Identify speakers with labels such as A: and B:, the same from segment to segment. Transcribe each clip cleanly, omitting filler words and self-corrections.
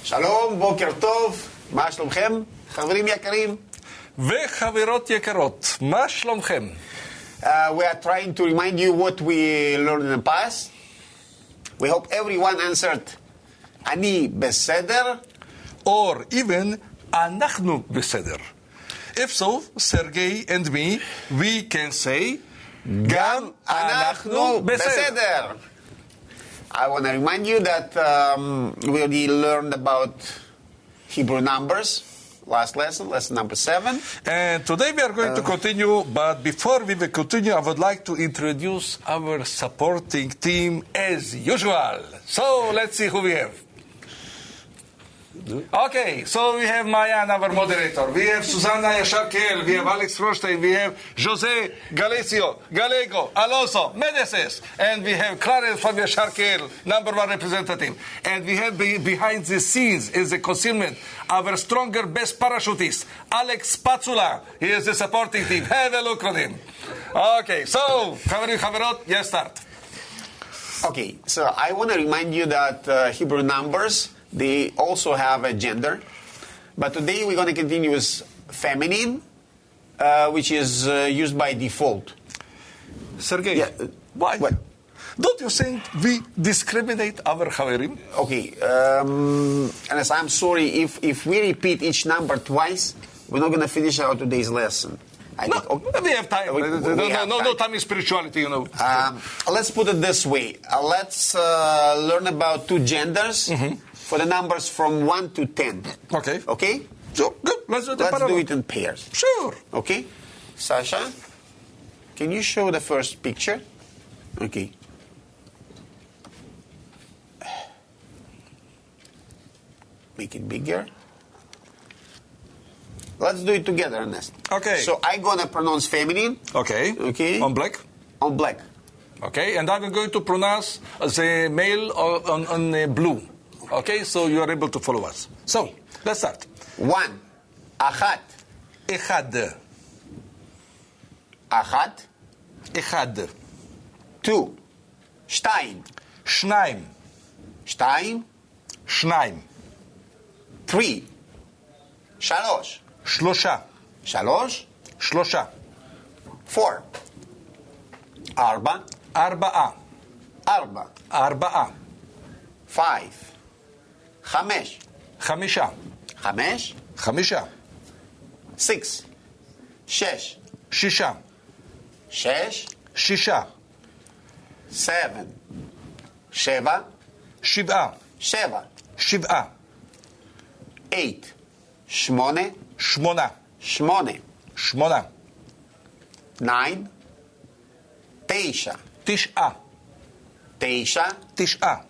A: שלום, בוקר טוב, מה שלומכם? חברים יקרים?
B: וחברות יקרות, מה שלומכם?
A: We are trying to remind you what we learned in the past. We hope everyone answered אני בסדר.
B: Or even אנחנו בסדר. If so, Sergey and me, we can say
A: גם אנחנו בסדר. I want to remind you that we already learned about Hebrew numbers. Last lesson, lesson number 7.
B: And today we are going to continue, but before we will continue, I would like to introduce our supporting team as usual. So let's see who we have. Okay, so we have Mayan, our moderator. We have Susanna Yasharkel. We have Alex Rostein. We have Jose Gallego, Alonso, Medeses. And we have Clarence from Yasharkel, number 1 representative. And we have behind the scenes is the concealment, our stronger, best parachutist, Alex Spatzula. He is the supporting team. Have a look at him. Okay, so, Chaverot, yes, start.
A: Okay, so I want to remind you that Hebrew numbers, they also have a gender. But today we're going to continue with feminine, which is used by default.
B: Sergey,
A: Yeah,
B: why?
A: what?
B: Don't you think we discriminate our Chaverim?
A: Okay, and I'm sorry, if we repeat each number twice, we're not going to finish our today's lesson. I
B: No,
A: think, okay.
B: we have time.
A: We have
B: No
A: time.
B: time in spirituality, you know.
A: Let's put it this way. Let's learn about two genders for the numbers from 1 to 10.
B: Okay.
A: Okay?
B: So, good. Let's do the
A: Let's do
B: parallel.
A: it in pairs.
B: Sure.
A: Okay? Sasha, can you show the first picture? Okay. Make it bigger. Let's do it together, Ernest.
B: Okay.
A: So I'm going to pronounce feminine.
B: Okay.
A: Okay.
B: On black.
A: On black.
B: Okay. And I'm going to pronounce the male on blue. Okay. So you are able to follow us. So, let's start.
A: 1. Achat.
B: Echad.
A: Achat.
B: Echad.
A: 2. Shtayim.
B: Shnaim.
A: Shtayim.
B: Shnaim.
A: 3. Shalosh.
B: Shlosha.
A: Shalosh.
B: Shlosha.
A: 4. Arba.
B: Arba'a.
A: Arba.
B: Arba'a.
A: 5. Chamesh.
B: Chamisha.
A: Chamesh.
B: Chamisha.
A: 6. Shesh.
B: Shisha.
A: Shesh.
B: Shisha.
A: 7. Sheva.
B: Shiv'a.
A: Sheva.
B: Shiv'a.
A: 8. Shmone.
B: Shmona.
A: Shmone.
B: Shmona.
A: 9. Teisha.
B: Tish'a.
A: Teisha.
B: Tish'a.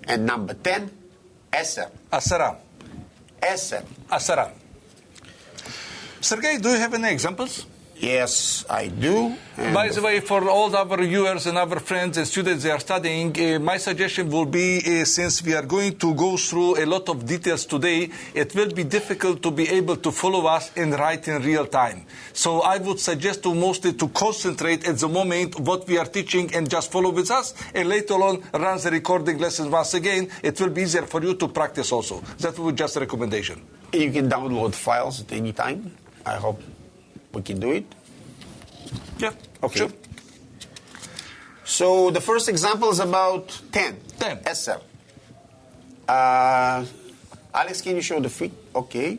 A: And number 10. Eser.
B: Asara.
A: Eser.
B: Asara. Sergey, do you have any examples?
A: Yes, I do. And
B: By the way, for all our viewers and our friends and students they are studying, my suggestion will be, since we are going to go through a lot of details today, it will be difficult to be able to follow us and write in real time. So I would suggest to mostly to concentrate at the moment what we are teaching and just follow with us, and later on run the recording lessons once again. It will be easier for you to practice also. That would just a recommendation.
A: you can download files at any time. I hope we can do it.
B: Yeah,
A: Okay.
B: sure.
A: So the first example is about 10.
B: 10.
A: Eser. Alex, can you show the feet? Okay.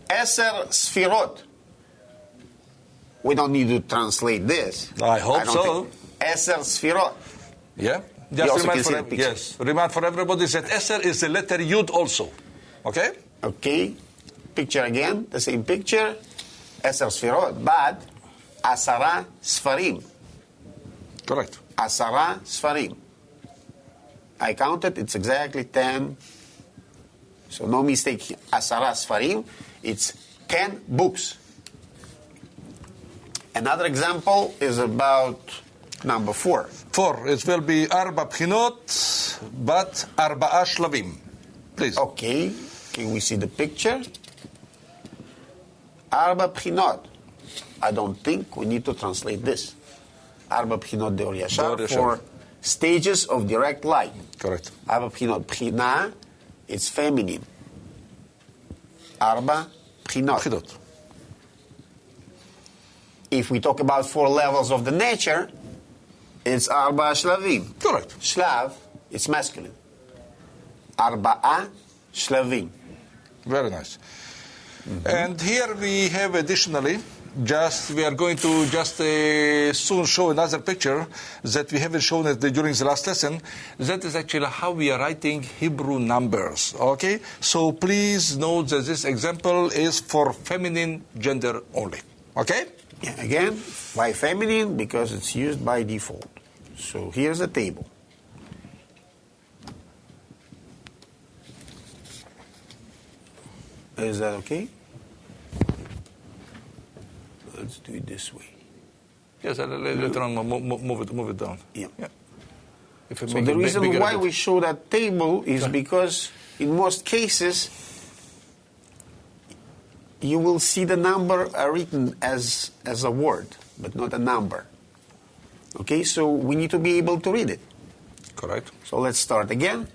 A: Eser Sfirot. We don't need to translate this.
B: I hope
A: don't
B: so.
A: think- Eser Sfirot.
B: Yeah.
A: You
B: Just
A: also
B: remind
A: can see
B: for
A: the picture.
B: yes. Remind for everybody that Eser is the letter Yud also. Okay?
A: Okay. Picture again, the same picture. Eser Sfirot. But Asara Sfarim.
B: Correct.
A: Asara Sfarim. I counted, it's exactly 10. So no mistake here. Asara Sfarim, it's 10 books. Another example is about number 4.
B: 4. It will be Arba Bchinot, but Arba'a Shlavim. Please.
A: Okay, can we see the picture? Arba Bchinot. I don't think we need to translate this. Arba Bchinot Deor Yashar
B: Deor Yashar.
A: for stages of direct light.
B: Correct.
A: 4 בחינות. בחינה, it's feminine. 4 בחינות.
B: בחינות.
A: If we talk about 4 levels of the nature, it's 4 שלבים.
B: Correct.
A: שלב, it's masculine. 4 שלבים.
B: Very nice. And here we have additionally, we are going to soon show another picture that we haven't shown it during the last lesson. That is actually how we are writing Hebrew numbers. Okay? So please note that this example is for feminine gender only. Okay?
A: Yeah, again, why feminine? Because it's used by default. So here's a table. Is that okay? Let's do it this way.
B: Yes, later on, move it down.
A: Yeah.
B: If it
A: So
B: make
A: the
B: it
A: reason
B: bigger
A: why
B: a bit.
A: we show that table is because in most cases you will see the number written as a word, but not a number. Okay, so we need to be able to read it.
B: Correct.
A: So let's start again.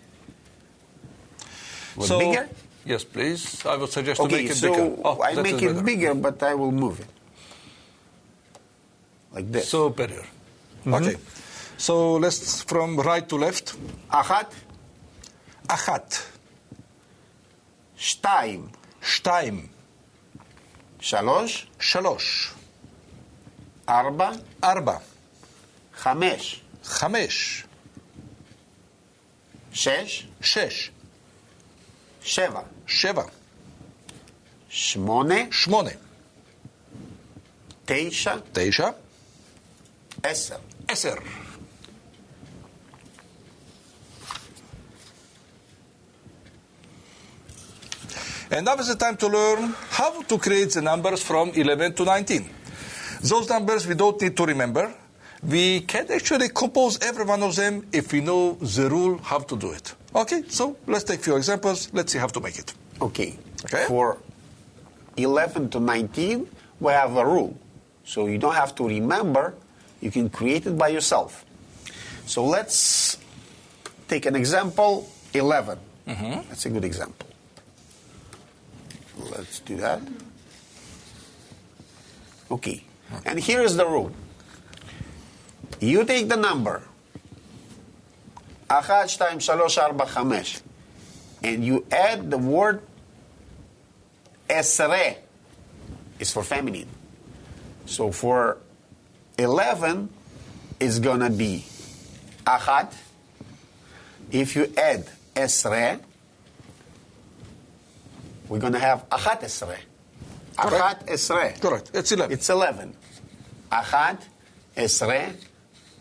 A: With
B: So,
A: bigger?
B: yes, please. I would suggest to
A: Okay,
B: make it
A: so
B: bigger.
A: I
B: that
A: make
B: is
A: it
B: better.
A: bigger, but I will move it. Like this.
B: So better. Okay. So let's from right to left.
A: Achat,
B: Achat,
A: shtayim,
B: Shtaim,
A: shalosh,
B: Shalosh,
A: arba,
B: Arba,
A: chamesh,
B: Chamesh,
A: shesh,
B: Shesh,
A: sheva,
B: Sheva,
A: shmone,
B: Shmone,
A: teisha,
B: Teisha,
A: eser.
B: Eser. And now is the time to learn how to create the numbers from 11 to 19. Those numbers we don't need to remember. We can actually compose every one of them if we know the rule how to do it. Okay, so let's take a few examples. Let's see how to make it.
A: Okay.
B: Okay.
A: For 11 to 19, we have a rule. So you don't have to remember. You can create it by yourself. So let's take an example, 11. That's a good example. Let's do that. Okay. And here is the rule. You take the number 1, 2, 3, 4, 5 and you add the word esre. It's for feminine. So for 11, it's going to be achat. If you add esre, we're going to have achat esre. Achat esre.
B: Correct. It's 11.
A: It's 11. Achat esre.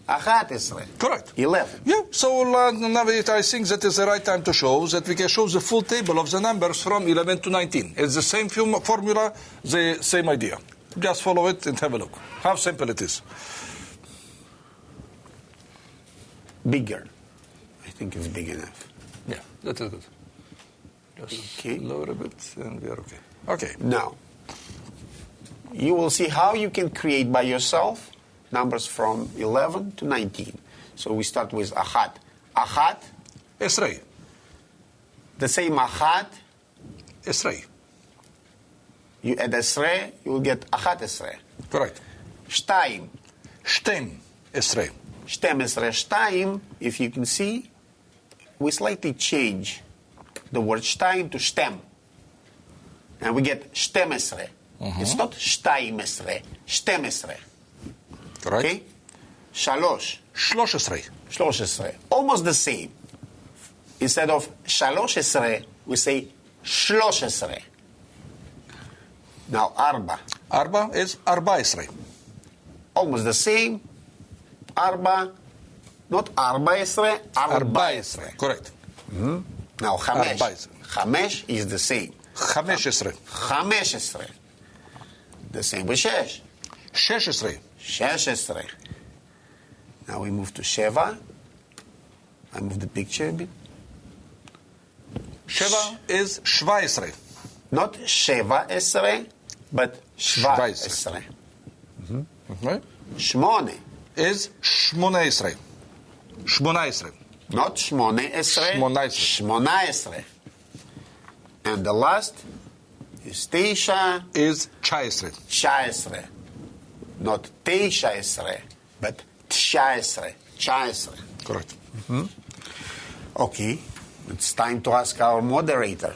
A: Achat esre.
B: Correct.
A: 11.
B: Yeah, so now I think that is the right time to show that we can show the full table of the numbers from 11 to 19. It's the same formula, the same idea. Just follow it and have a look. How simple it is.
A: Bigger. I think it's big enough.
B: Yeah, that is good. Just
A: Okay.
B: lower a bit and we are okay. Okay.
A: Now, you will see how you can create by yourself numbers from 11 to 19. So we start with achat. Achat,
B: Esrei.
A: the same achat,
B: Esrei.
A: you add esre, you will get achat esre.
B: Correct.
A: Shtayim,
B: Shtem. Esrei.
A: shtem esre, shtayim, if you can see, we slightly change the word shtayim to shtem. And we get shtem esre. It's not shtayim esre, shtem esre.
B: Correct.
A: Okay? Shalosh,
B: Shlosh Esrei.
A: shlosh esre. Almost the same. Instead of shalosh esre, we say shlosh esre. Now, arba.
B: Arba is Arba Esrei.
A: Almost the same. Arba, not arba esre, arba esre.
B: Correct.
A: Now, chamesh.
B: Arba esre.
A: Chamesh is the same.
B: Chamesh Esrei.
A: Chamesh esre. The same with shesh.
B: Shesh Esrei.
A: Shesh esre. Now we move to sheva. I move the picture a bit.
B: Sheva is Shva Esrei.
A: Not sheva esre, but shva
B: Shva esre.
A: esre.
B: Right?
A: Shmone.
B: Is Shmona Esrei. 18.
A: Not Shmone Esre. Shmona Esre. And the last is Teisha
B: Is 19.
A: Chaesre. Not Teisha Esre, but Tchaesre. Chaesre.
B: Correct.
A: Okay, it's time to ask our moderator.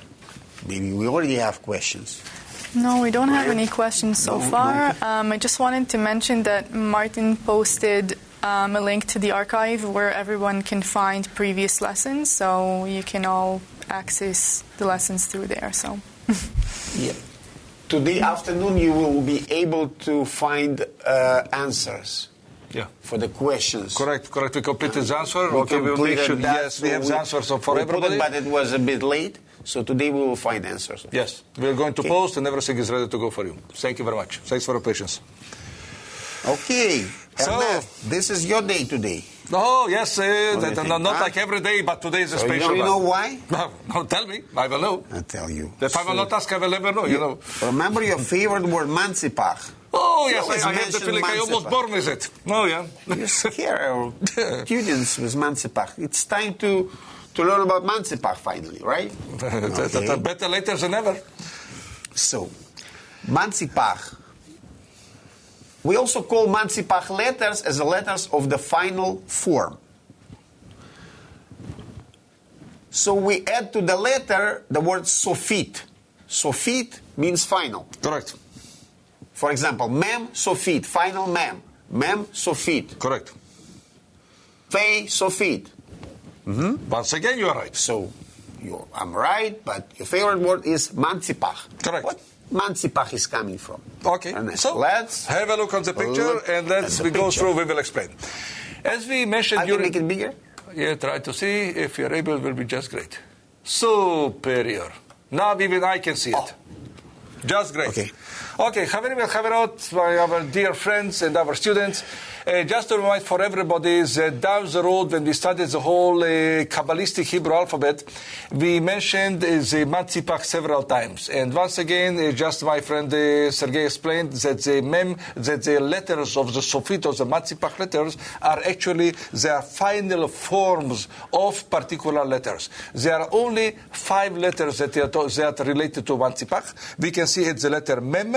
A: Maybe we already have questions.
C: No, we don't have any questions so
A: No,
C: far. I just wanted to mention that Martin posted a link to the archive where everyone can find previous lessons, so you can all access the lessons through there. So,
A: Yeah. Today afternoon you will be able to find answers
B: Yeah.
A: for the questions.
B: Correct. We completed the answer. Okay, we will make sure.
A: completed that,
B: Yes,
A: so
B: we have the answers for
A: we put
B: everybody.
A: it, but it was a bit late, so today we will find answers.
B: Yes, we are going to
A: Okay.
B: post and everything is ready to go for you. Thank you very much. Thanks for your patience.
A: Okay,
B: So-
A: Ernest, this is your day today.
B: Oh, yes,
A: do you think,
B: not
A: huh?
B: like every day, but today is a
A: So you
B: special
A: don't
B: one.
A: know why?
B: No, tell me. I will know.
A: I'll tell you.
B: If I will not ask, I will never know, you know.
A: Remember your favorite word, mancipach.
B: Oh,
A: You
B: yes,
A: always
B: I have the
A: mention
B: feeling I almost
A: Mansipach.
B: born with it. Oh, yeah.
A: You scare our students with mancipach. It's time to learn about mancipach finally, right? Okay.
B: Better later than never.
A: So, mancipach. We also call mancipach letters as the letters of the final form. So we add to the letter the word sofit. Sofit means final.
B: Correct.
A: For example, mem sofit, final mem. Mem sofit.
B: Correct.
A: Fe sofit.
B: Once again, you are right.
A: So I'm right, but your favorite word is mancipach.
B: Correct.
A: What mancipach is coming from?
B: Okay,
A: Ernest,
B: so
A: let's
B: have a look on the picture
A: look
B: and let's
A: at the
B: we go
A: picture.
B: through, we will explain. As we mentioned
A: I can
B: during...
A: make it bigger.
B: Yeah, try to see if you're able, will be just great. Superior. Now even I can see it. Just great.
A: Okay.
B: Okay, Chaverim and Chaverot, our dear friends and our students, just to remind for everybody that down the road when we studied the whole Kabbalistic Hebrew alphabet, we mentioned the Matzipach several times. And once again, just my friend Sergei explained that the letters of the Sofit, of the Matzipach letters, are actually their final forms of particular letters. There are only 5 letters that are related to Matzipach. We can see it's the letter Mem,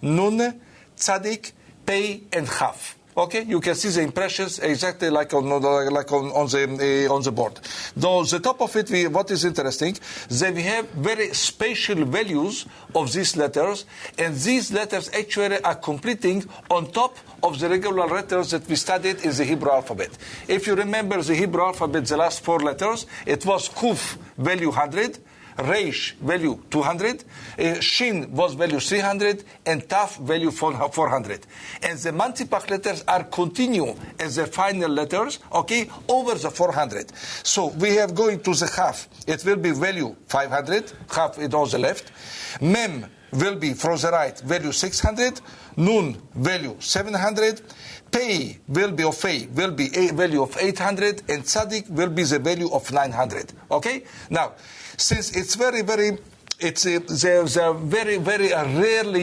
B: Nun, Tzadik, Pei, and Chaf. Okay, you can see the impressions exactly like on the board. Though the top of it, what is interesting, that we have very special values of these letters, and these letters actually are completing on top of the regular letters that we studied in the Hebrew alphabet. If you remember the Hebrew alphabet, the last 4 letters, it was Kuf, value 100, Reish, value 200, Shin was value 300, and Taf, value 400. And the Matzipach letters are continue as the final letters, okay, over the 400. So we have going to the Chaf, it will be value 500, Chaf is on the left. Mem will be from the right, value 600, Nun, value 700, Pei will be of a value of 800, and Tzadik will be the value of 900. Okay? Now, since it's very rarely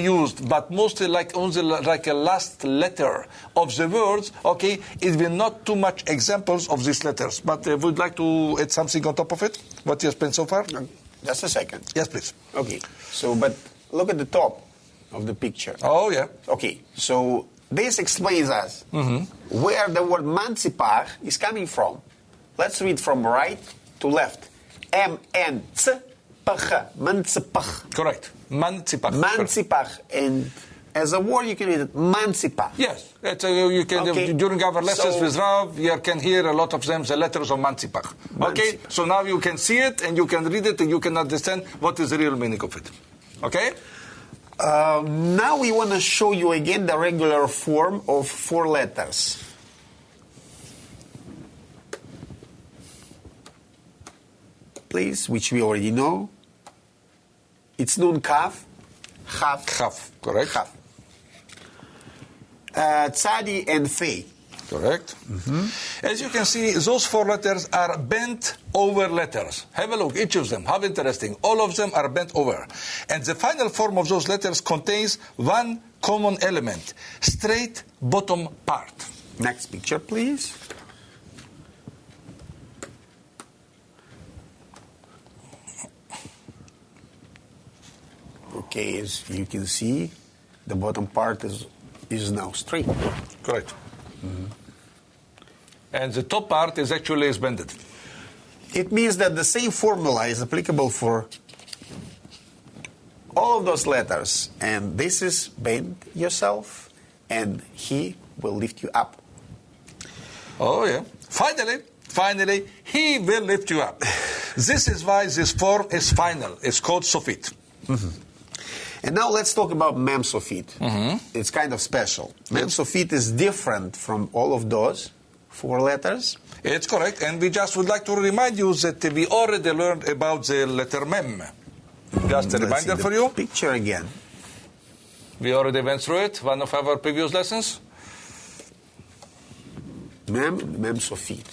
B: used, but mostly like only like a last letter of the words, okay, it will not too much examples of these letters. But would like to add something on top of it? What you have spent so far?
A: Just a second.
B: Yes, please.
A: Okay, so but look at the top of the picture.
B: Oh, yeah.
A: Okay, so this explains us where the word mancipach is coming from. Let's read from right to left. M-N-C-P-H, mancipach.
B: Correct. Mancipach.
A: Mancipach, and as a word you can read it, mancipach.
B: Yes, you can
A: Okay.
B: during our lessons
A: So-
B: with Rav, you can hear a lot of them, the letters of Mancipach. Okay,
A: Mancipach.
B: so now you can see it and you can read it and you can understand what is the real meaning of it. Okay?
A: Now we want to show you again the regular form of 4 letters. Please, which we already know. It's Nun Kaf, Chaf,
B: Chaf, correct.
A: Chaf. Tzadi and Fei.
B: Correct. As you can see, those 4 letters are bent over letters. Have a look, each of them. How interesting. All of them are bent over. And the final form of those letters contains one common element, straight bottom part.
A: Next picture, please. Okay, as you can see, the bottom part is now straight.
B: Correct. And the top part is actually bended.
A: It means that the same formula is applicable for all of those letters. And this is bend yourself, and he will lift you up.
B: Oh, yeah. Finally, he will lift you up. This is why this form is final. It's called Sofit.
A: And now let's talk about Mem Sofit. It's kind of special. Mem Sofit is different from all of those 4 letters.
B: It's correct. And we just would like to remind you that we already learned about the letter Mem. Just a
A: Let's see
B: reminder
A: the
B: for you.
A: picture again.
B: We already went through it, one of our previous lessons.
A: Mem Sofit.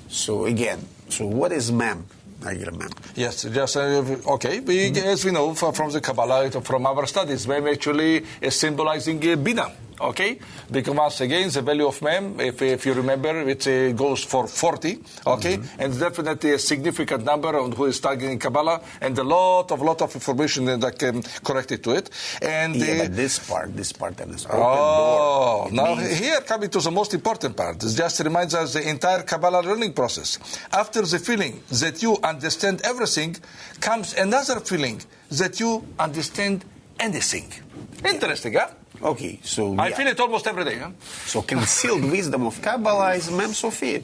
A: So again, what is Mem? Regular Mem.
B: Yes, just okay. As we know from the Kabbalah, from our studies, Mem actually is symbolizing Bina. Okay, because once again the value of Mem, if you remember, it goes for 40. Okay, and it's definitely a significant number on who is studying in Kabbalah, and a lot of information that can correct to it. And
A: but this part is open
B: door. Now
A: means
B: here coming to the most important part. It just reminds us the entire Kabbalah learning process. After the feeling that you understand everything, comes another feeling that you understand anything. Interesting, huh?
A: Okay, so
B: I feel it almost every day. Huh?
A: So concealed wisdom of Kabbalah is Mem Sofit.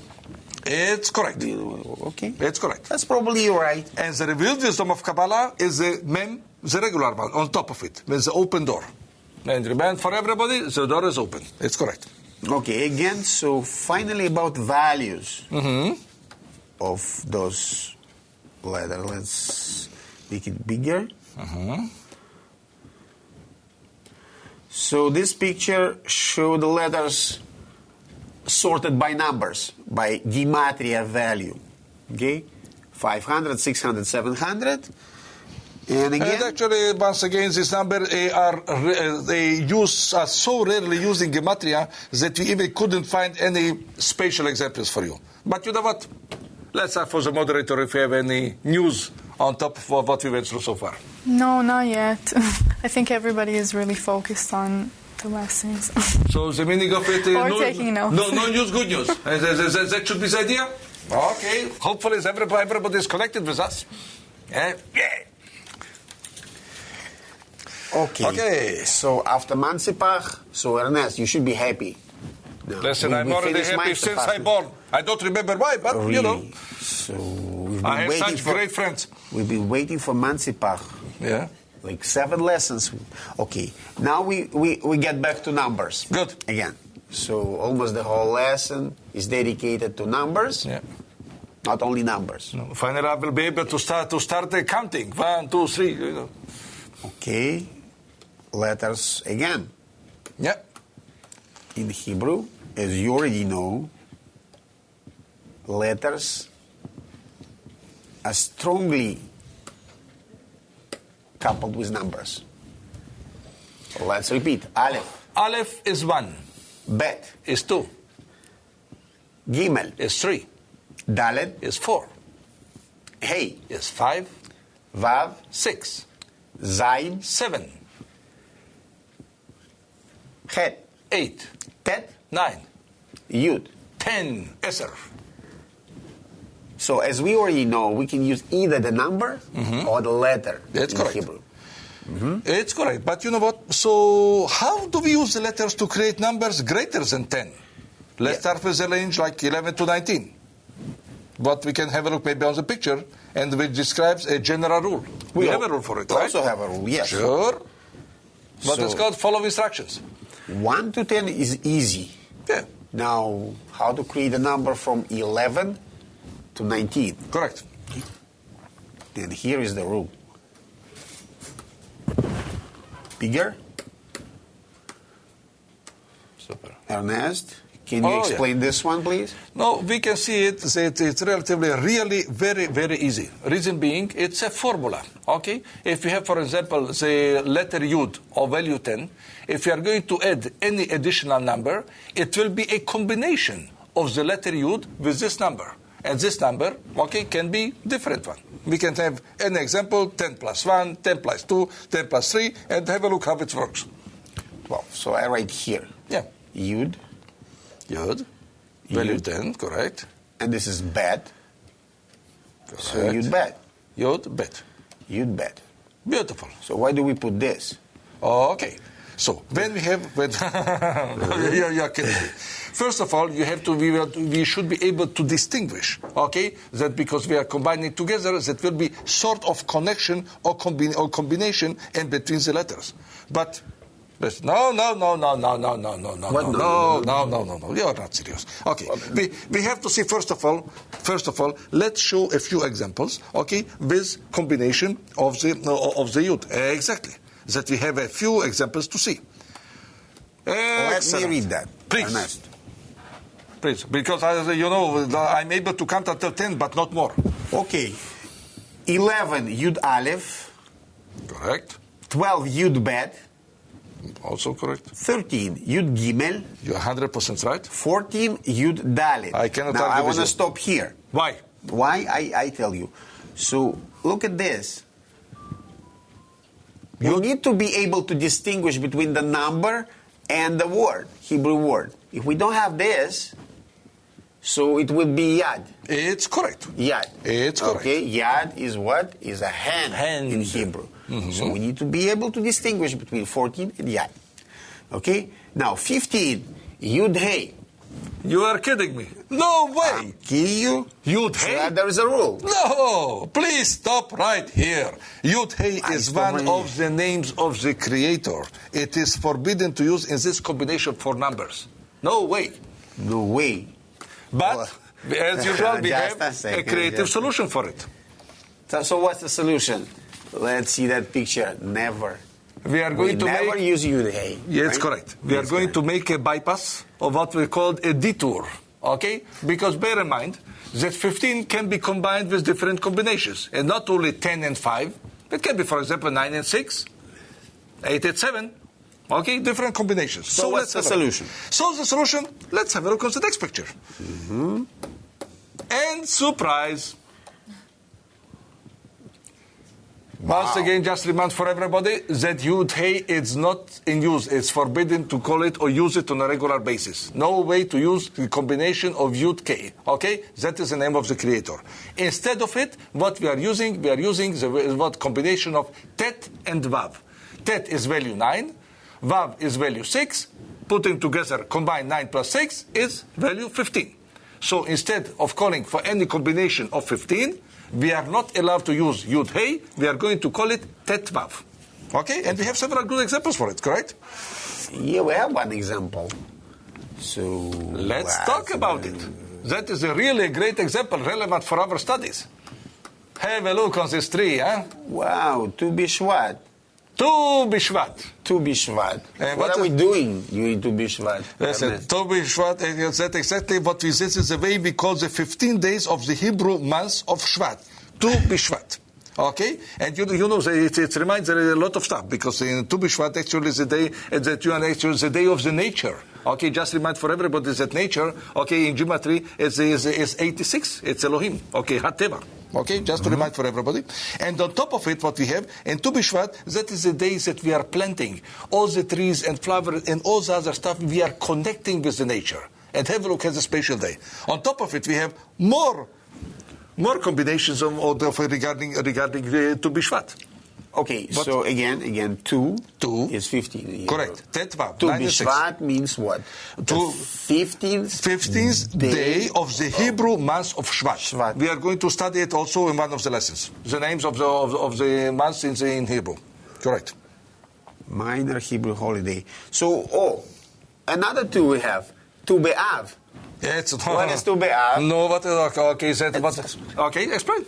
B: It's correct.
A: Okay,
B: It's correct.
A: that's probably right.
B: And the revealed wisdom of Kabbalah is the Mem, the regular one, on top of it, with the open door. And remember, for everybody, the door is open. It's correct.
A: Okay, again, so finally about values of those letters. Let's make it bigger. So this picture shows the letters sorted by numbers, by gematria value. Okay? 500, 600, 700. And again,
B: And actually, once again, this number they are so rarely used in Gematria that we even couldn't find any spatial examples for you. But you know what? Let's ask for the moderator if you have any news on top of what we went through so far.
C: No, not yet. I think everybody is really focused on the lessons.
B: So the meaning of it is
C: Or taking notes.
B: no news, good news. That should be the idea. Okay. Hopefully everybody is connected with us. Yeah.
A: okay. So after Mansipach, so Ernest, you should be happy. Now,
B: Listen, I'm already
A: finished
B: happy
A: Mansipach.
B: since I born. I don't remember why, but
A: Really?
B: you know.
A: So we've been
B: I have
A: waiting
B: such great friends.
A: We've been waiting for Mansipach.
B: Yeah.
A: Like 7 lessons. Okay. Now we get back to numbers.
B: Good.
A: Again. So almost the whole lesson is dedicated to numbers.
B: Yeah.
A: Not only numbers.
B: No, finally, I will be able to start the counting. 1, 2, 3. You know.
A: Okay. Letters again.
B: Yeah.
A: In Hebrew, as you already know, letters are strongly coupled with numbers. So let's repeat. Aleph.
B: Aleph is 1.
A: Bet.
B: Is 2.
A: Gimel.
B: Is 3.
A: Dalet.
B: Is 4.
A: Hey.
B: Is 5.
A: Vav.
B: 6.
A: Zayin.
B: 7.
A: Het.
B: 8.
A: Tet.
B: 9.
A: Yud.
B: 10. Eser.
A: So as we already know, we can use either the number or the letter
B: That's
A: in
B: correct.
A: Hebrew.
B: It's correct. But you know what? So how do we use the letters to create numbers greater than 10? Let's start with the range like 11 to 19. But we can have a look maybe on the picture, and which describes a general rule. We have a rule for it,
A: We
B: right?
A: also have a rule, yes.
B: Sure. But
A: So-
B: it's called follow instructions.
A: 1 to 10 is easy.
B: Yeah,
A: Now, how to create a number from 11 to 19?
B: correct.
A: And here is the rule. Bigger?
B: Super.
A: Ernest, can you
B: Oh,
A: explain this one, please?
B: No, we can see it that it's relatively, really very, very easy. Reason being, it's a formula, okay? If you have, for example, the letter Yud or value 10, if you are going to add any additional number, it will be a combination of the letter Yud with this number. And this number, okay, can be different one. We can have an example, 10 plus 1, 10 plus 2, 10 plus 3, and have a look how it works.
A: 12. So I write here.
B: Yeah.
A: Yud.
B: Yud. Value
A: Yud.
B: 10, correct.
A: And this is bet. So
B: Correct.
A: Yud bet.
B: Yud, bet.
A: Yud bet.
B: Beautiful.
A: So why do we put this?
B: Okay. So when we have, you're kidding me. First of all, we should be able to distinguish, okay, that because we are combining together, that will be sort of connection or combination in between the letters. But no, you are not serious. Okay, we have to see first of all, let's show a few examples, okay, with combination of the yud. Exactly. That we have a few examples to see.
A: Let me read that.
B: Please.
A: Ernest.
B: Please, because I'm able to count until 10, but not more.
A: Okay. 11 Yud Aleph.
B: Correct.
A: 12 Yud Bet.
B: Also correct.
A: 13 Yud Gimel.
B: You're 100% right.
A: 14 Yud Dalet.
B: I cannot
A: now
B: argue
A: I
B: with
A: want to
B: you.
A: stop here.
B: Why?
A: Why? I tell you. So look at this. You need to be able to distinguish between the number and the word, Hebrew word. If we don't have this, so it would be Yad.
B: It's correct.
A: Yad.
B: It's correct.
A: Okay, Yad is what? Is a hand in Hebrew.
B: Mm-hmm.
A: So we need to be able to distinguish between 14 and Yad. Okay? Now, 15, Yud Hey.
B: You are kidding me. No way.
A: Kill you?
B: Yud
A: So
B: Hey?
A: there is a rule.
B: No, please stop right here. Yud Hey is
A: stop
B: one
A: right
B: of the names of the Creator. It is forbidden to use in this combination for numbers. No way.
A: No way.
B: But, as usual, we
A: Just
B: have
A: a
B: a
A: second,
B: creative
A: just-
B: solution for it.
A: So what's the solution? Let's see that picture. Never.
B: We are going to
A: never
B: make...
A: use Yud Hey.
B: Yes,
A: right?
B: correct. We are
A: That's
B: going
A: correct.
B: to make a bypass of what we call a detour, okay? Because bear in mind that 15 can be combined with different combinations, and not only 10 and 5. It can be, for example, 9 and 6, 8 and 7, okay? Different combinations.
A: So what's the
B: let's have a look.
A: solution?
B: So the solution, let's have a look at the next picture.
A: Mm-hmm.
B: And surprise. Once again, just remind for everybody that Yud Hey is not in use. It's forbidden to call it or use it on a regular basis. No way to use the combination of Yud K. Okay? That is the name of the Creator. Instead of it, what we are using the combination of Tet and Vav. Tet is value 9. Vav is value 6. Putting together, combine 9 plus 6 is value 15. So instead of calling for any combination of 15, we are not allowed to use Yud Hey. We are going to call it Tet Vav. Okay? And we have several good examples for it, correct?
A: Yeah, we have one example. So
B: Let's talk about it. That is a really great example relevant for our studies. Have a look on this tree, huh?
A: Wow, Tu Bishvat.
B: Tu Bishvat.
A: Tu Bishvat.
B: And
A: What
B: what
A: are we
B: is-
A: doing during Tu Bishvat?
B: Listen, Tu Bishvat, that's exactly what we, this is the way we call the 15 days of the Hebrew months of Shvat. Tu Bishvat. Okay? And you know, it reminds a lot of stuff, because in Tu Bishvat actually is the day, actually the day of the nature. Okay, just remind for everybody that nature, okay, in geometry is 86. It's Elohim. Okay, HaTeva. Okay, just to remind for everybody. And on top of it, what we have, in Tu B'Shvat, that is the days that we are planting. All the trees and flowers and all the other stuff, we are connecting with the nature. And have a look at the special day. On top of it, we have more combinations regarding Tu B'Shvat.
A: Okay,
B: But-
A: so again, two
B: Two.
A: is 15.
B: Correct. Tetvav.
A: Tu
B: 9 and 6.
A: Bishvat means what?
B: Tu- 15th day of the Hebrew month of Shvat.
A: Shvat.
B: We are going to study it also in one of the lessons. The names of the months in Hebrew. Correct.
A: Minor Hebrew holiday. So, another two we have. Tu Be'av.
B: It's
A: What is Tu Be'av?
B: No, what is okay? Is that what? Okay, explain.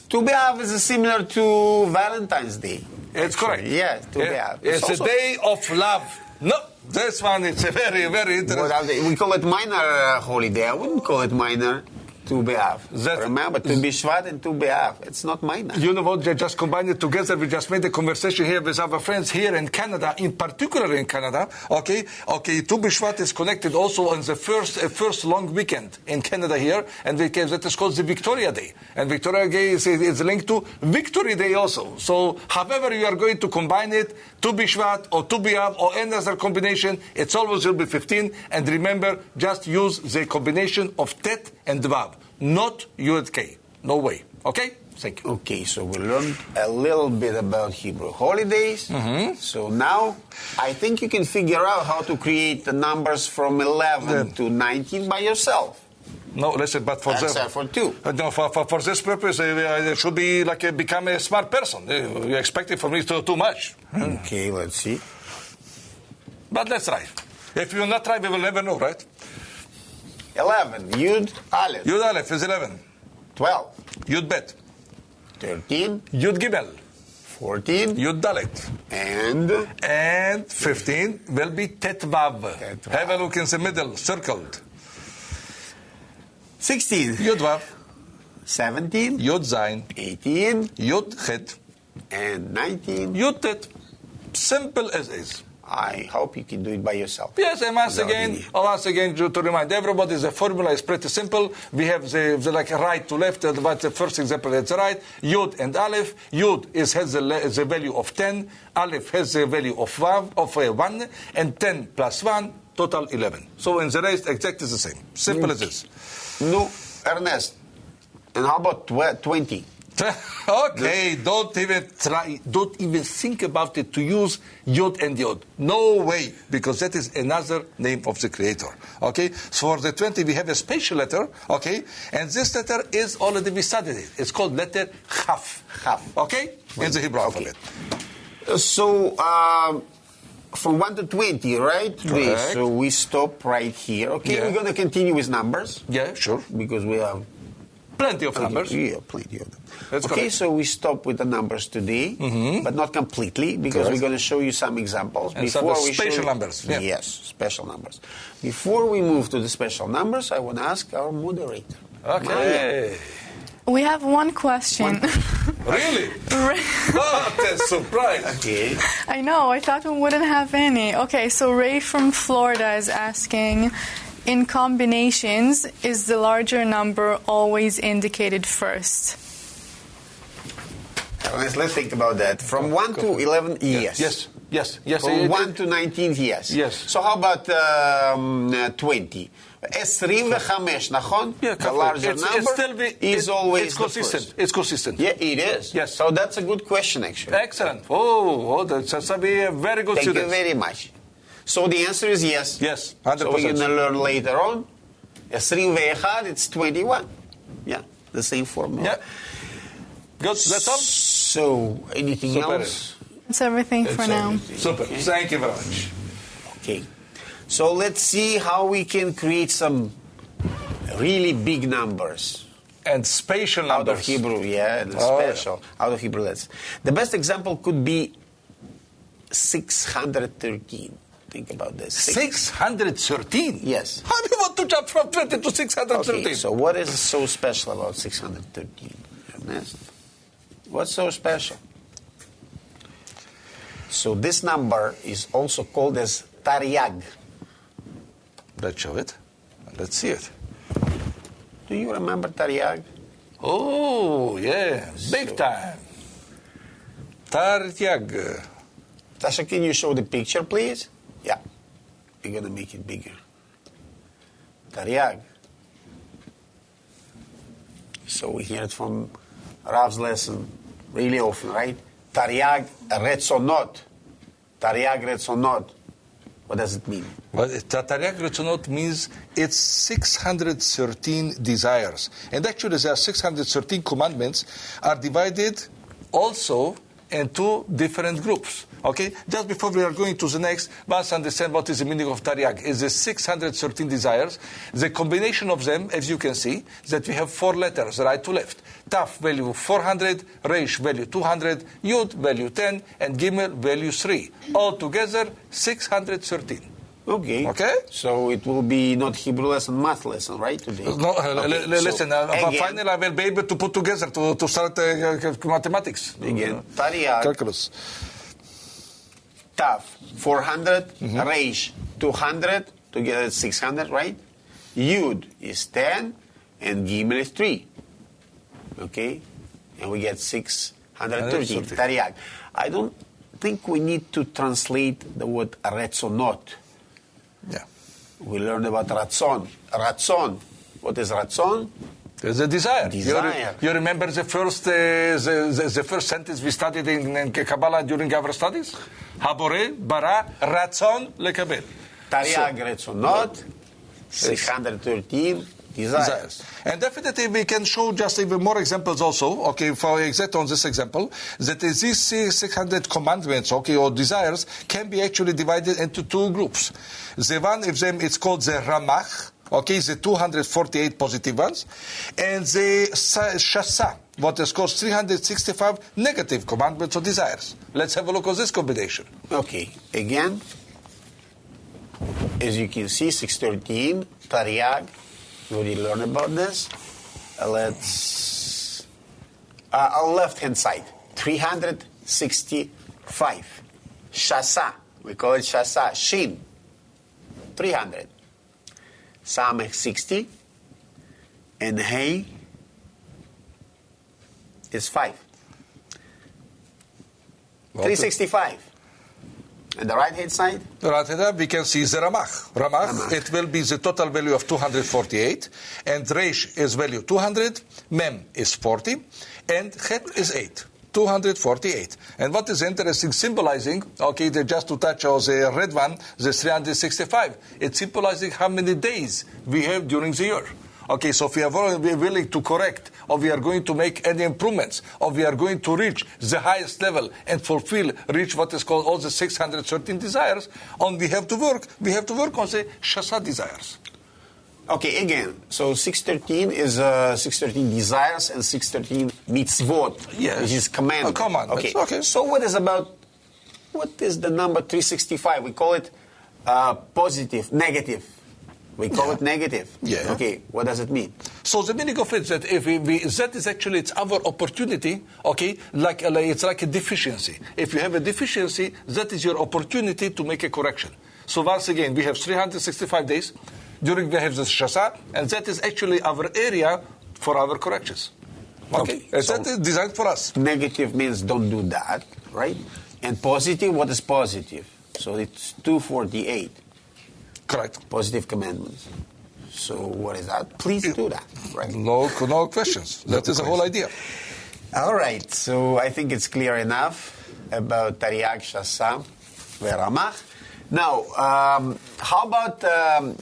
A: Tu Be'av is similar to Valentine's Day.
B: It's correct.
A: Yes, Tu Be'av.
B: It's a
A: also-
B: day of love. No, this one it's a very, very interesting.
A: We call it minor holiday. I wouldn't call it minor. Tu B'Av.
B: That-
A: Remember, Tu B'Shvat and Tu B'Av. It's not mine now.
B: You know what? They just combined it together. We just made a conversation here with our friends here in Canada, in particular in Canada. Okay. Tu B'Shvat is connected also on the first long weekend in Canada here, and that is called the Victoria Day. And Victoria Day is linked to Victory Day also. So, however you are going to combine it, Tu B'Shvat or Tu B'Av or any other combination, it's always will be 15. And remember, just use the combination of Tet and Vav. Not Yud K. No way. Okay? Thank you.
A: Okay, so we learned a little bit about Hebrew holidays. So now I think you can figure out how to create the numbers from 11 to 19 by yourself.
B: No, listen, but for
A: Except for 2.
B: No, for this purpose, it should be like become a smart person. You expect it from me too much.
A: Okay, let's see.
B: But let's try. If you will not try, we will never know, right?
A: 11, Yud Aleph.
B: Yud Aleph is 11.
A: 12,
B: Yud Bet.
A: 13,
B: Yud Gimel.
A: 14,
B: Yud Dalet.
A: and
B: 15 will be Tet Vav.
A: Tet Vav.
B: Have a look in the middle, circled.
A: 16,
B: Yud Vav.
A: 17,
B: Yud Zayin.
A: 18,
B: Yud Chet.
A: and 19.
B: Yud Tet. Simple as is.
A: I hope you can do it by yourself.
B: Yes, and once again, to remind everybody, the formula is pretty simple. We have the like right to left. But the first example, it's right. Yud and Aleph. Yud has the value of 10. Aleph has the value of 1, and 10 plus 1, total 11. So in the rest, exactly the same. Simple as this.
A: No, Ernest. And how about 20?
B: Okay, don't even try, don't even think about it to use Yod and Yod. No way, because that is another name of the Creator. Okay, so for the 20 we have a special letter, okay, and this letter is already we studied it. It's called letter Chaf.
A: Chaf.
B: Okay, in the Hebrew alphabet.
A: So, from 1 to 20, right?
B: Correct.
A: So we stop right here. Okay,
B: Yeah.
A: we're going to continue with numbers.
B: Yeah, sure.
A: Because we have
B: Plenty of numbers.
A: Yeah, plenty of them.
B: That's
A: okay,
B: correct.
A: so we stop with the numbers today, but not completely, because
B: Correct.
A: we're going to show you some examples.
B: And some
A: we
B: special
A: show you-
B: numbers, yeah.
A: Yes, special numbers. Before we move to the special numbers, I want to ask our moderator.
B: Okay.
C: We have one question.
B: Really? What a surprise.
A: Okay.
C: I know, I thought we wouldn't have any. Okay, so Ray from Florida is asking, in combinations, is the larger number always indicated first?
A: Let's think about that. From 1 to 11, yes.
B: Yes.
A: From 1 to 19, yes.
B: Yes.
A: So how about 20? 25, נכון?
B: Yeah,
A: the larger number is always
B: it's
A: the
B: consistent.
A: first.
B: It's consistent.
A: Yeah, it is.
B: Yes.
A: So that's a good question, actually.
B: Excellent. That's a very good
A: Thank
B: student.
A: you very much. So the answer is yes.
B: Yes,
A: So
B: 100%.
A: we're going to learn later on. 21, it's 21. Yeah, the same formula.
B: Yeah. Good. That's all.
A: So anything
B: Super.
A: else?
C: That's everything for now.
B: Super. Thank you very much.
A: Okay. So let's see how we can create some really big numbers.
B: And spatial
A: Out
B: numbers.
A: of Hebrew, yeah, the
B: Oh,
A: special. Out of Hebrew letters. The best example could be 613. Think about this.
B: 613?
A: Yes.
B: How do you want to jump from 20 to 613?
A: Okay, so what is so special about 613? Ernest? What's so special? So this number is also called as Taryag.
B: Let's show it. Let's see it.
A: Do you remember Taryag?
B: Oh, yeah. Big
A: So-
B: time. Taryag.
A: Tasha, can you show the picture, please? Yeah. We're going to make it bigger. Taryag. So we hear it from Rav's lesson really often, right? Taryag Retzonot. Taryag Retzonot. What does it mean?
B: Well, Taryag Retzonot means it's 613 desires. And actually, there are 613 commandments are divided also into different groups. Okay? Just before we are going to the next, let's understand what is the meaning of Taryag. It's the 613 desires. The combination of them, as you can see, that we have 4 letters, right to left. Taf value 400, Reish value 200, Yud value 10, and Gimel value 3. Altogether, 613.
A: Okay.
B: Okay?
A: So it will be not Hebrew lesson, math lesson, right, today?
B: No,
A: Okay,
B: listen,
A: so again-
B: finally I will be able to put together to start mathematics.
A: Again, Tariag,
B: Calculus.
A: Tav, 400, Reish, 200, together it's 600, right? Yud is 10, and Gimel is 3. Okay? And we get 613.
B: 130.
A: Tariag. I don't think we need to translate the word Retzonot.
B: Yeah.
A: We learned about Ratzon. Ratzon. What is Ratzon?
B: There's a desire.
A: Desire.
B: You remember the first sentence we studied in Kabbalah during our studies? Habore, bara, ratzon, lekabel.
A: Tariag Retzonot, 613 desires.
B: And definitely we can show just even more examples also, okay, for example, on this example, that these 600 commandments, okay, or desires, can be actually divided into two groups. The one of them is called the Ramach, okay, the 248 positive ones, and the Shasa, what is called 365 negative commandments or desires. Let's have a look at this combination.
A: Okay, again, as you can see, 613, Tariag, we already learned about this. Let's, on left-hand side, 365. Shasa, we call it Shasa, Shin, 300. Samech 60, and Hey is 5. 365. And the right hand side?
B: Right here we can see the Ramach. Ramach, it will be the total value of 248, and Reish is value 200, Mem is 40, and Het is 8. 248. And what is interesting, symbolizing, okay, just to touch on the red one, the 365, it's symbolizing how many days we have during the year. Okay, so if we are willing to correct, or we are going to make any improvements, or we are going to reach the highest level and reach what is called all the 613 desires, we have to work on the Shasa desires.
A: Okay, again, so 613 is 613 desires and 613 mitzvot,
B: Yes.
A: which is commandment.
B: Commandments, okay.
A: So what is the number 365? We call it positive, negative. We call it negative.
B: Yeah.
A: Okay, what does it mean?
B: So the meaning of it is that if that is actually it's our opportunity, okay, it's like a deficiency. If you have a deficiency, that is your opportunity to make a correction. So once again, we have 365 days. During we have the Shasa, and that is actually our area for our corrections. Okay,
A: So
B: that is designed for us.
A: negative means don't do that, right? And positive, what is positive? So it's 248.
B: Correct.
A: Positive commandments. So what is that? Please do that, right?
B: No questions. That is the whole idea.
A: All right, so I think it's clear enough about Tariag, Shasa, Veramach. Now, how about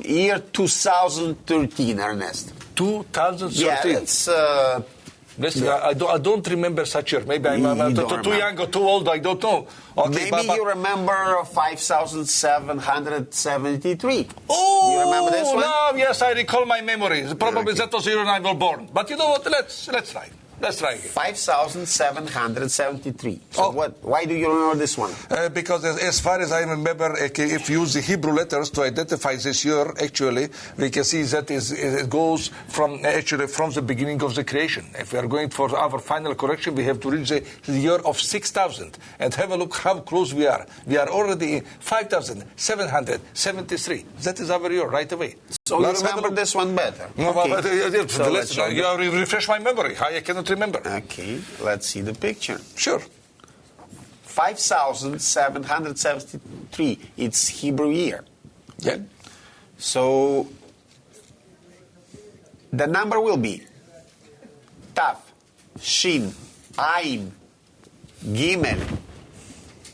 A: year 2013, Ernest?
B: 2013.
A: Yeah, it's...
B: Listen, I don't remember such year. Maybe I'm
A: You
B: too
A: don't
B: young or too old. I don't know. Okay,
A: maybe you remember 5,773.
B: Oh,
A: Do you remember this one?
B: No, yes, I recall my memory. Probably
A: Okay.
B: that was the year I was born. But you know what? Let's try. Let's try again.
A: 5,773. So
B: Oh.
A: why do you remember this one?
B: Because as far as I remember, if you use the Hebrew letters to identify this year, actually, we can see that it goes from the beginning of the creation. If we are going for our final correction, we have to reach the year of 6,000. And have a look how close we are. We are already in 5,773. That is our year right away.
A: So you remember this one better.
B: No,
A: Okay.
B: but,
A: So let's show
B: you refresh my memory. I cannot remember.
A: Okay, let's see the picture.
B: Sure.
A: 5,773. It's Hebrew year.
B: Yeah.
A: So the number will be Taf, Shin, Ayin, Gimel.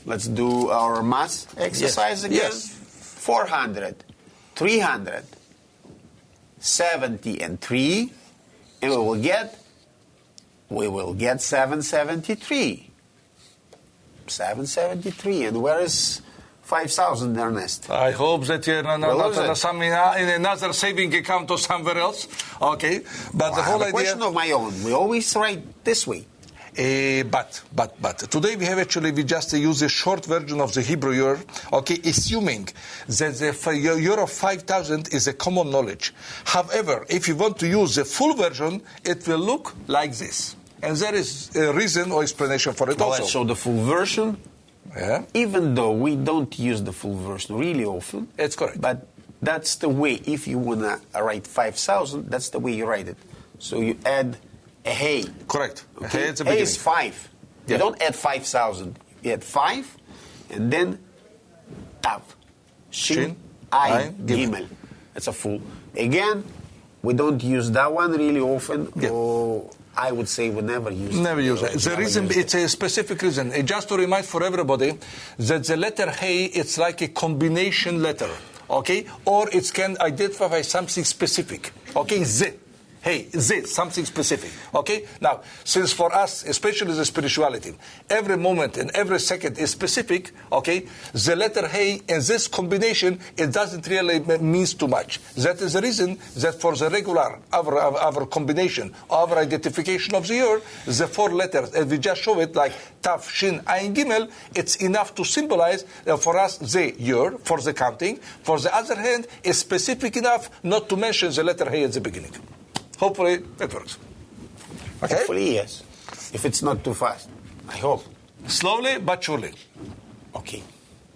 A: Let's do our math exercise again.
B: Yes.
A: 400, 300, 70 and 3, and we will get 773. 773. And where is 5,000, Ernest?
B: I hope that you're not
A: is it?
B: in another saving account or somewhere else. Okay. But
A: I
B: the whole
A: have a
B: idea...
A: question of my own. We always write this way.
B: But today we just use a short version of the Hebrew year, okay, assuming that the year of 5,000 is a common knowledge. However, if you want to use the full version, it will look like this. And there is a reason or explanation for it also.
A: Let's show the full version.
B: Yeah.
A: Even though we don't use the full version really often.
B: It's correct.
A: But that's the way, if you want to write 5,000, that's the way you write it. So you add a hey.
B: Correct.
A: Okay?
B: Hey at the
A: Hey
B: beginning.
A: is 5.
B: Yeah.
A: You don't add 5,000. You add 5, and then tav. Shin, Ayin, Gimel. That's a full. Again, we don't use that one really often,
B: Yeah.
A: or I would say we never use it.
B: Never use it. The
A: Never
B: reason,
A: use it.
B: it's a specific reason. Just to remind for everybody that the letter hey, it's like a combination letter, okay? Or it can identify something specific, okay? Z. Hey, Z, something specific, okay? Now, since for us, especially the spirituality, every moment and every second is specific, okay? The letter hey in this combination, it doesn't really means too much. That is the reason that for the regular, our combination, our identification of the year, the 4 letters, and we just show it like Tav, Shin, Ayin, Gimel, it's enough to symbolize for us the year, for the counting. For the other hand, it's specific enough not to mention the letter hey at the beginning. Hopefully, it works. Okay?
A: Hopefully, yes. If it's not too fast. I hope.
B: Slowly but surely.
A: Okay.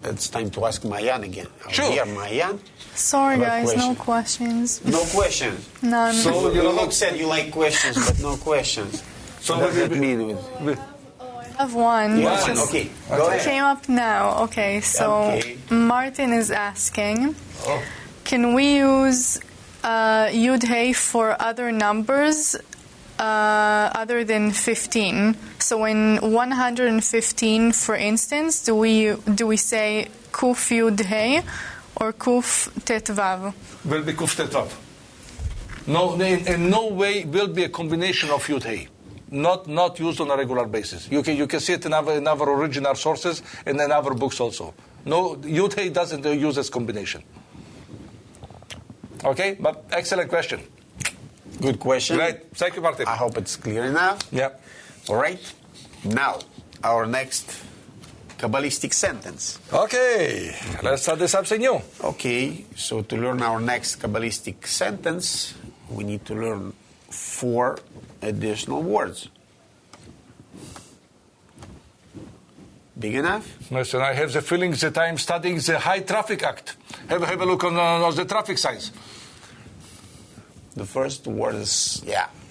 A: It's time to ask Mayan again.
B: Sure.
A: Dear Mayan.
C: Sorry,
A: What
C: guys,
A: question?
C: no questions.
A: No questions.
C: None.
A: So you look said you like questions, but no questions.
B: So
A: what does
B: what
A: that
B: do
A: mean?
C: I have one.
A: You
C: which
A: have one.
C: just
A: Okay. Go ahead.
C: came up now. Okay, so
A: Okay.
C: Martin is asking,
B: Oh.
C: can we use Yud Hey for other numbers other than 15? So in 115, for instance, do we say Kuf Yud Hey or Kuf Tet Vav?
B: Will be Kuf Tet Vav. No, in no way will be a combination of Yud Hey. Not used on a regular basis. You can see it in our original sources and in our books also. No, Yud Hey doesn't use this combination. Okay, but excellent question.
A: Good question.
B: Great. Thank you, Martin.
A: I hope it's clear enough.
B: Yeah.
A: All right. Now, our next Kabbalistic sentence.
B: Okay, let's study something new.
A: Okay, so to learn our next Kabbalistic sentence, we need to learn 4 additional words. Big enough?
B: Listen, I have the feeling that I'm studying the High Traffic Act. Have a look on the traffic signs.
A: The first word is,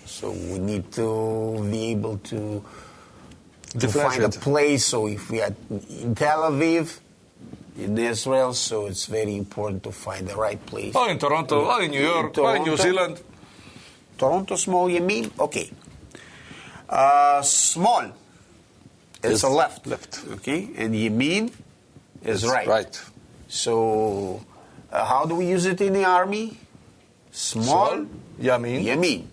A: so we need to be able to find a
B: Differentiate.
A: place. So if we are in Tel Aviv, in Israel, so it's very important to find the right place.
B: Or in Toronto, or in New York, or in New Zealand.
A: Toronto, small, you mean? Okay. Small. It's
B: Is
A: a left.
B: left.
A: Okay. And Yemin is right.
B: Right.
A: So, how do we use it in the army? Small.
B: Yamin.
A: Yemin.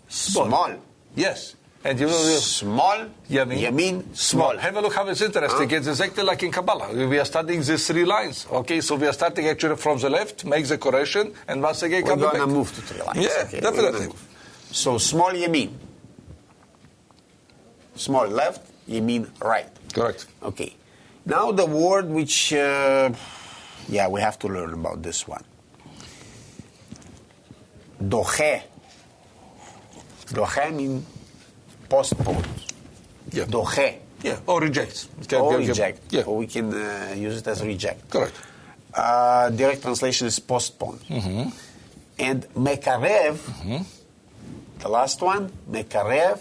A: Small.
B: Yes. And you will
A: Small.
B: Yamin.
A: Yamin. Small.
B: Have a look how it's interesting. It's exactly like in Kabbalah. We are studying these 3 lines. Okay, so we are starting actually from the left, make the correction, and once again
A: We're
B: come
A: going
B: back.
A: to move to 3 lines.
B: Yeah,
A: Okay,
B: definitely.
A: we're gonna move. So, small Yemin. Small left, Yemin right.
B: Correct.
A: Okay. Now the word which, we have to learn about this one. Doche. Doche means postpone.
B: Yeah.
A: Doche.
B: Yeah, or rejects.
A: Or reject.
B: Yeah.
A: Or we can use it as reject.
B: Correct.
A: Direct translation is postpone. And mekarev, the last one, mekarev,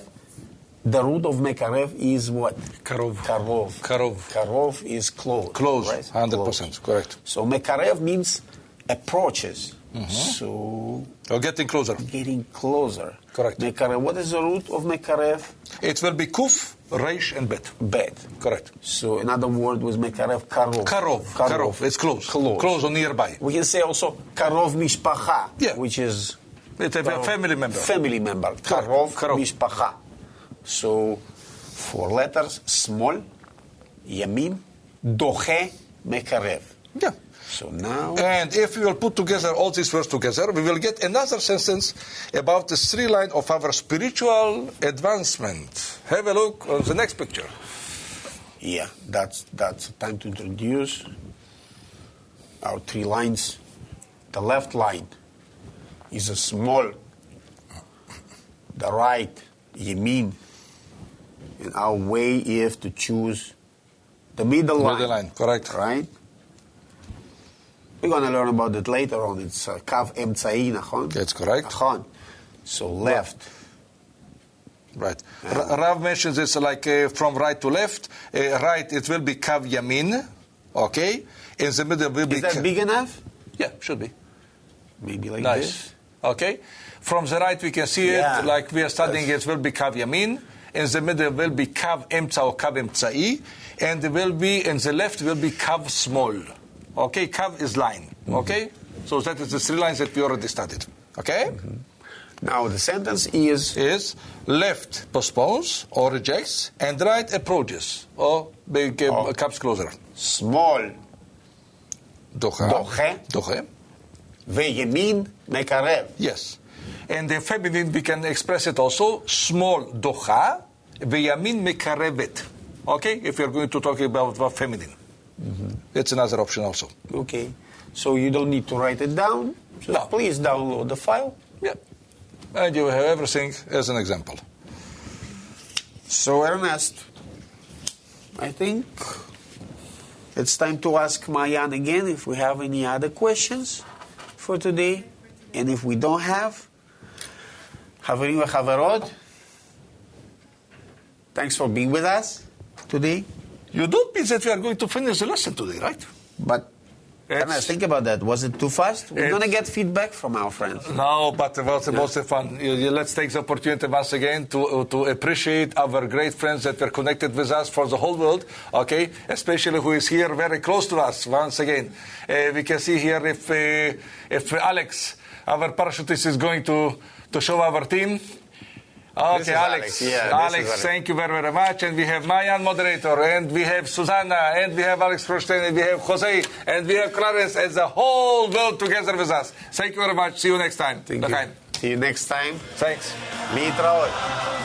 A: the root of mekarev is what?
B: Karov.
A: Karov.
B: Karov.
A: Karov is close.
B: Close,
A: right?
B: 100%, correct.
A: So mekarev means approaches. So
B: Or getting closer.
A: getting closer.
B: Correct.
A: Mekarev. What is the root of mekarev?
B: It will be Kuf, Reish, and Bet.
A: Bet.
B: Correct.
A: So another word was mekarev, karov.
B: Karov. It's close. Close or nearby.
A: We can say also karov mishpacha,
B: Yeah.
A: which is
B: It's a family member.
A: family member.
B: Correct.
A: Karov
B: Karov.
A: mishpacha. So 4 letters, small, yamin, doche, mekarev.
B: Yeah.
A: So now,
B: And if we will put together all these words together, we will get another sentence about the three line of our spiritual advancement. Have a look on the next picture.
A: yeah, that's time to introduce our three lines. The left line is a small. The right, Yemin. And our way is to choose the middle line.
B: Middle line, correct.
A: Right? We're going to learn about it later on. It's Kav Emtsai, nachon?
B: That's correct.
A: Nachon. So left.
B: Right. Rav mentions this like from right to left. Right, it will be Kav Yamin. Okay? In the middle will be...
A: Is that big enough?
B: Yeah, should be.
A: Maybe like
B: Nice.
A: this.
B: Okay? From the right we can see
A: Yeah.
B: it like we are studying
A: Yes.
B: it will be Kav Yamin. In the middle will be Kav Emtsa or Kav Emtsai. And it will be, in the left will be Kav small. Okay? Kav is line. Okay? So that is the three lines that we already studied. Okay?
A: Now the sentence is
B: Left postpones or rejects and right approaches or comes closer.
A: small
B: Doche.
A: Doche.
B: Doche.
A: וימין מקרב.
B: Yes. And the feminine we can express it also small docha וימין מקרבת. Okay? If you're going to talk about feminine. It's another option also.
A: Okay. So you don't need to write it down. So
B: No.
A: please download the file.
B: Yeah. And you have everything as an example.
A: So Ernest, I think it's time to ask Mayan again if we have any other questions for today. And if we don't have, חברים וחברות, thanks for being with us today.
B: You don't mean that we are going to finish the lesson today, right?
A: But Ernest, think about that. Was it too fast? We're going to get feedback from our friends.
B: No, but it was the most fun. Let's take the opportunity once again to appreciate our great friends that were connected with us for the whole world, okay? Especially who is here very close to us, once again. We can see here if Alex, our parachutist, is going to show our team. Okay,
A: is
B: Alex.
A: Alex. Yeah,
B: Alex, thank you very, very much. And we have Mayan moderator, and we have Susanna, and we have Alex Frostein, and we have Jose, and we have Clarence, as the whole world together with us. Thank you very much. See you next time.
A: Thank you. See you next time.
B: Thanks.
A: להתראות.